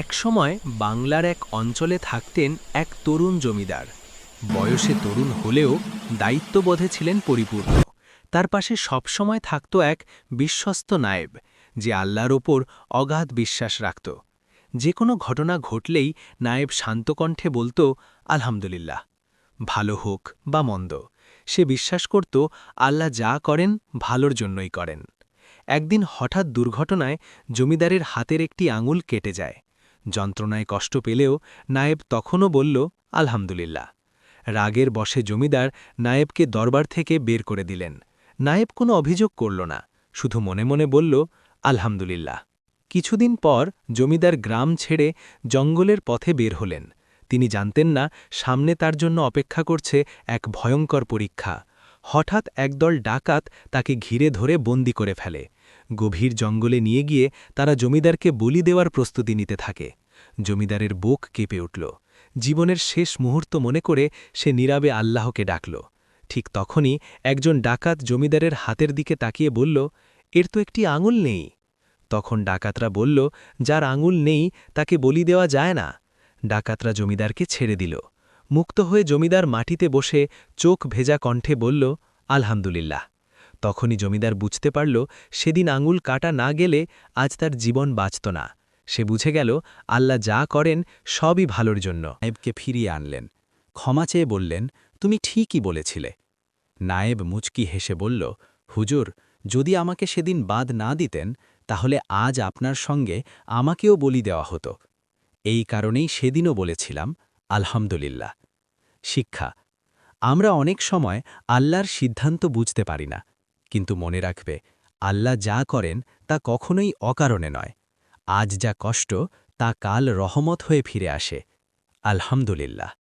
একসময় বাংলার এক অঞ্চলে থাকতেন এক তরুণ জমিদার। বয়সে তরুণ হলেও দায়িত্ববোধে ছিলেন পরিপূর্ণ। তার পাশে সবসময় থাকত এক বিশ্বস্ত নায়েব, যে আল্লাহর ওপর অগাধ বিশ্বাস রাখত। যে কোনো ঘটনা ঘটলেই নায়েব শান্ত কণ্ঠে বলত, আলহামদুলিল্লাহ। ভালো হোক বা মন্দ, সে বিশ্বাস করত আল্লাহ যা করেন ভালোর জন্যই করেন। একদিন হঠাৎ দুর্ঘটনায় জমিদারের হাতের একটি আঙুল কেটে যায়। যন্ত্রণায় কষ্ট পেলেও নায়েব তখনও বলল, আলহামদুলিল্লাহ। রাগের বশে জমিদার নায়েবকে দরবার থেকে বের করে দিলেন। নায়েব কোনো অভিযোগ করল না, শুধু মনে মনে বলল, আলহামদুলিল্লাহ। কিছুদিন পর জমিদার গ্রাম ছেড়ে জঙ্গলের পথে বের হলেন। তিনি জানতেন না সামনে তার জন্য অপেক্ষা করছে এক ভয়ঙ্কর পরীক্ষা। হঠাৎ একদল ডাকাত তাকে ঘিরে ধরে বন্দি করে ফেলে। গভীর জঙ্গলে নিয়ে গিয়ে তারা জমিদারকে বলি দেওয়ার প্রস্তুতি নিতে থাকে। জমিদারের বুক কেঁপে উঠল। জীবনের শেষ মুহূর্ত মনে করে সে নীরবে আল্লাহকে ডাকল। ঠিক তখনই একজন ডাকাত জমিদারের হাতের দিকে তাকিয়ে বলল, এর তো একটি আঙুল নেই। তখন ডাকাতরা বলল, যার আঙুল নেই তাকে বলি দেওয়া যায় না। ডাকাতরা জমিদারকে ছেড়ে দিল। মুক্ত হয়ে জমিদার মাটিতে বসে চোখ ভেজা কণ্ঠে বলল, আলহামদুলিল্লাহ। তখনই জমিদার বুঝতে পারল, সেদিন আঙুল কাটা না গেলে আজ তার জীবন বাঁচত না। সে বুঝে গেল, আল্লাহ যা করেন সবই ভালোর জন্য। নায়েবকে ফিরিয়ে আনলেন, ক্ষমা চেয়ে বললেন, তুমি ঠিকই বলেছিলে। নায়েব মুচকি হেসে বলল, হুজুর, যদি আমাকে সেদিন বাদ না দিতেন তাহলে আজ আপনার সঙ্গে আমাকেও বলি দেওয়া হতো। এই কারণেই সেদিনও বলেছিলাম আলহামদুলিল্লাহ। শিক্ষা: আমরা অনেক সময় আল্লাহর সিদ্ধান্ত বুঝতে পারি না, কিন্তু মনে রাখবে, আল্লাহ যা করেন তা কখনোই অকারণে নয়। আজ যা কষ্ট তা কাল রহমত হয়ে ফিরে আসে। আলহামদুলিল্লাহ।